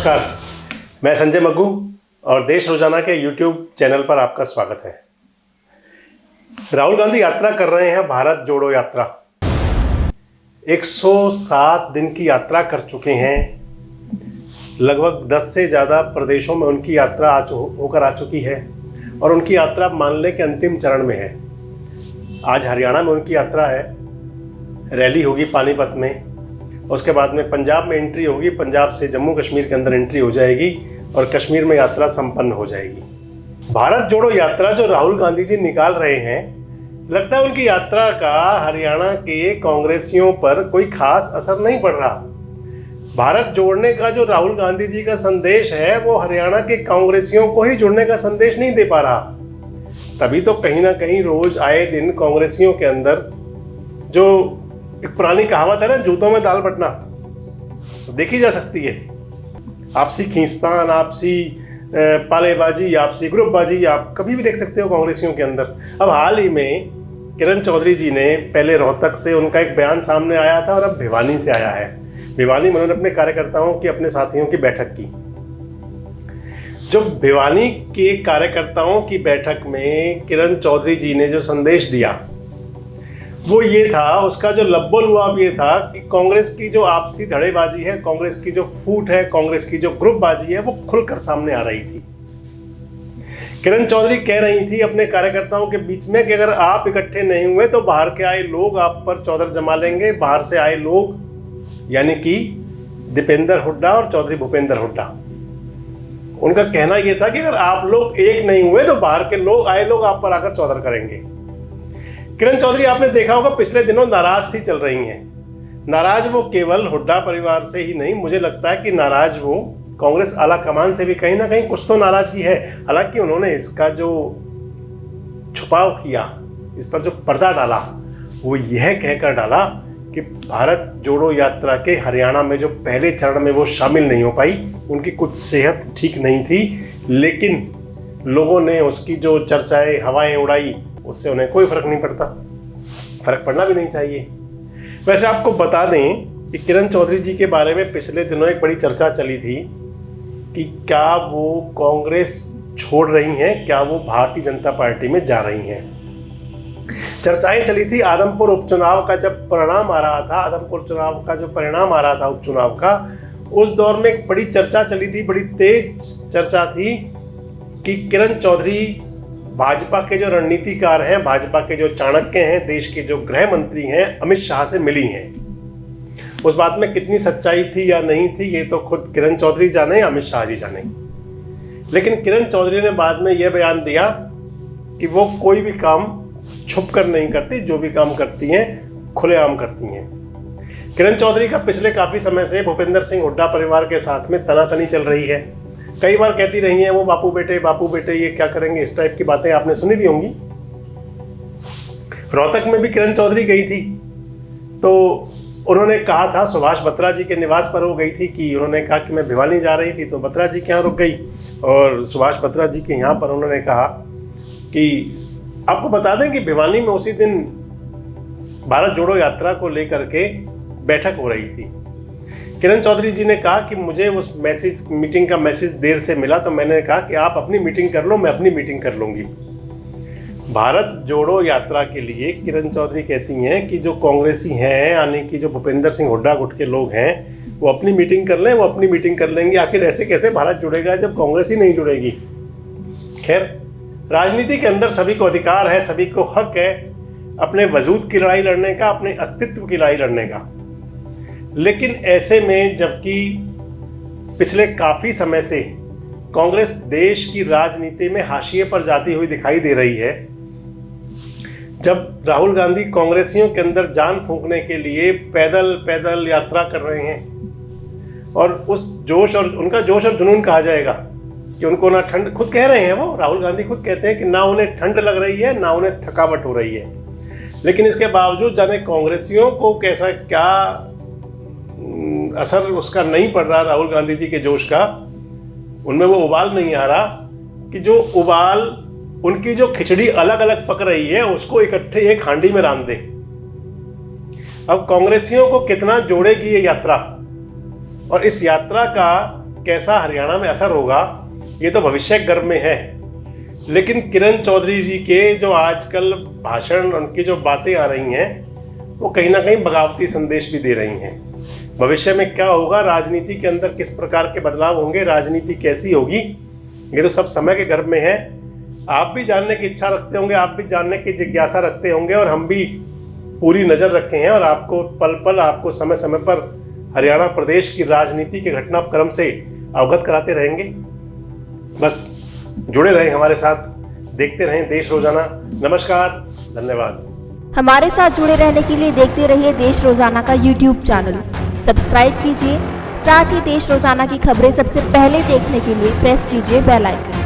नमस्कार, मैं संजय मग्गू और देश रोजाना के YouTube चैनल पर आपका स्वागत है। राहुल गांधी यात्रा कर रहे हैं, भारत जोड़ो यात्रा। 107 दिन की यात्रा कर चुके हैं। लगभग 10 से ज़्यादा प्रदेशों में उनकी यात्रा होकर आ चुकी है और उनकी यात्रा मान लें कि अंतिम चरण में है। आज हरियाणा में उनकी यात्रा है, रैली होगी पानीपत में, उसके बाद में पंजाब में एंट्री होगी, पंजाब से जम्मू कश्मीर के अंदर एंट्री हो जाएगी और कश्मीर में यात्रा संपन्न हो जाएगी। भारत जोड़ो यात्रा जो राहुल गांधी जी निकाल रहे हैं, लगता है उनकी यात्रा का हरियाणा के कांग्रेसियों पर कोई खास असर नहीं पड़ रहा। भारत जोड़ने का जो राहुल गांधी जी का संदेश है वो हरियाणा के कांग्रेसियों को ही जुड़ने का संदेश नहीं दे पा रहा। तभी तो कहीं ना कहीं रोज आए दिन कांग्रेसियों के अंदर जो एक पुरानी कहावत है ना, जूतों में दाल बटना, तो देखी जा सकती है। आपसी खींचतान, आपसी पालेबाजी, आपसी ग्रुपबाजी आप कभी भी देख सकते हो कांग्रेसियों के अंदर। अब हाल ही में किरण चौधरी जी ने पहले रोहतक से उनका एक बयान सामने आया था और अब भिवानी से आया है। भिवानी में उन्होंने अपने कार्यकर्ताओं की, अपने साथियों की बैठक की। जो भिवानी के कार्यकर्ताओं की बैठक में किरण चौधरी जी ने जो संदेश दिया वो ये था, उसका जो लब्बो-लुआब ये था कि कांग्रेस की जो आपसी धड़ेबाजी है, कांग्रेस की जो फूट है, कांग्रेस की जो ग्रुपबाजी है वो खुलकर सामने आ रही थी। किरण चौधरी कह रही थी अपने कार्यकर्ताओं के बीच में कि अगर आप इकट्ठे नहीं हुए तो बाहर के आए लोग आप पर चौधर जमा लेंगे। बाहर से आए लोग यानी कि दीपेंद्र हुड्डा और चौधरी भूपेंद्र हुड्डा, उनका कहना यह था कि अगर आप लोग एक नहीं हुए तो बाहर के लोग आए लोग आप पर आकर चौधर करेंगे। किरण चौधरी आपने देखा होगा पिछले दिनों नाराज सी चल रही हैं। नाराज वो केवल हुड्डा परिवार से ही नहीं, मुझे लगता है कि नाराज वो कांग्रेस आला कमान से भी कहीं ना कहीं कुछ तो नाराजगी है। हालांकि उन्होंने इसका जो छुपाव किया, इस पर जो पर्दा डाला, वो यह कहकर डाला कि भारत जोड़ो यात्रा के हरियाणा में जो पहले चरण में वो शामिल नहीं हो पाई, उनकी कुछ सेहत ठीक नहीं थी, लेकिन लोगों ने उसकी जो चर्चाएं हवाएं उड़ाई उससे उन्हें कोई फर्क नहीं पड़ता। फर्क पड़ना भी नहीं चाहिए। वैसे आपको बता दें कि किरण चौधरी जी के बारे में पिछले दिनों एक बड़ी चर्चा चली थी कि क्या वो कांग्रेस छोड़ रही हैं, क्या वो भारतीय जनता पार्टी में जा रही हैं। चर्चाएं चली थी आदमपुर उपचुनाव का जब परिणाम आ रहा था, आदमपुर चुनाव का जो परिणाम आ रहा था उपचुनाव का, उस दौर में एक बड़ी चर्चा चली थी, बड़ी तेज चर्चा थी कि किरण चौधरी भाजपा के जो रणनीतिकार हैं, भाजपा के जो चाणक्य हैं, देश के जो गृह मंत्री हैं, अमित शाह से मिली हैं। उस बात में कितनी सच्चाई थी या नहीं थी ये तो खुद किरण चौधरी जाने या अमित शाह जी जाने। लेकिन किरण चौधरी ने बाद में यह बयान दिया कि वो कोई भी काम छुप कर नहीं करती, जो भी काम करती हैं खुलेआम करती हैं। किरण चौधरी का पिछले काफ़ी समय से भूपेंद्र सिंह हुड्डा परिवार के साथ में तनातनी चल रही है। कई बार कहती रही हैं वो बापू बेटे ये क्या करेंगे, इस टाइप की बातें आपने सुनी भी होंगी। रोहतक में भी किरण चौधरी गई थी तो उन्होंने कहा था, सुभाष बत्रा जी के निवास पर वो गई थी, कि उन्होंने कहा कि मैं भिवानी जा रही थी तो बत्रा जी के यहाँ रुक गई और सुभाष बत्रा जी के यहाँ पर उन्होंने कहा कि आपको बता दें कि भिवानी में उसी दिन भारत जोड़ो यात्रा को लेकर के बैठक हो रही थी। किरण चौधरी जी ने कहा कि मुझे उस मीटिंग का मैसेज देर से मिला तो मैंने कहा कि आप अपनी मीटिंग कर लो, मैं अपनी मीटिंग कर लूँगी। भारत जोड़ो यात्रा के लिए किरण चौधरी कहती हैं कि जो कांग्रेसी हैं, यानी कि जो भूपेंद्र सिंह हुड्डा गुट के लोग हैं, वो अपनी मीटिंग कर लें, वो अपनी मीटिंग कर लेंगे। आखिर ऐसे कैसे भारत जुड़ेगा जब कांग्रेस ही नहीं जुड़ेगी। खैर, राजनीति के अंदर सभी को अधिकार है, सभी को हक है अपने वजूद की लड़ाई लड़ने का, अपने अस्तित्व की लड़ाई लड़ने का। लेकिन ऐसे में जबकि पिछले काफ़ी समय से कांग्रेस देश की राजनीति में हाशिए पर जाती हुई दिखाई दे रही है, जब राहुल गांधी कांग्रेसियों के अंदर जान फूंकने के लिए पैदल यात्रा कर रहे हैं और उस जोश और उनका जोश और जुनून कहा जाएगा कि उनको ना ठंड, खुद कह रहे हैं वो, राहुल गांधी खुद कहते हैं कि ना उन्हें ठंड लग रही है ना उन्हें थकावट हो रही है, लेकिन इसके बावजूद जाने कांग्रेसियों को कैसा क्या असर उसका नहीं पड़ रहा, राहुल गांधी जी के जोश का, उनमें वो उबाल नहीं आ रहा कि जो उबाल उनकी जो खिचड़ी अलग अलग पक रही है उसको इकट्ठे एक हांडी में रांध दे। अब कांग्रेसियों को कितना जोड़ेगी ये यात्रा, और इस यात्रा का कैसा हरियाणा में असर होगा ये तो भविष्य गर्भ में है, लेकिन किरण चौधरी जी के जो आजकल भाषण, उनकी जो बातें आ रही हैं वो कहीं ना कहीं बगावती संदेश भी दे रही हैं। भविष्य में क्या होगा, राजनीति के अंदर किस प्रकार के बदलाव होंगे, राजनीति कैसी होगी, ये तो सब समय के गर्भ में है। आप भी जानने की इच्छा रखते होंगे, आप भी जानने की जिज्ञासा रखते होंगे, और हम भी पूरी नज़र रखे हैं और आपको पल पल, आपको समय समय पर हरियाणा प्रदेश की राजनीति के घटनाक्रम से अवगत कराते रहेंगे। बस जुड़े रहें हमारे साथ, देखते रहें देश रोजाना। नमस्कार, धन्यवाद। हमारे साथ जुड़े रहने के लिए देखते रहिए देश रोजाना का YouTube चैनल, सब्सक्राइब कीजिए। साथ ही देश रोजाना की खबरें सबसे पहले देखने के लिए प्रेस कीजिए बेल आइकन।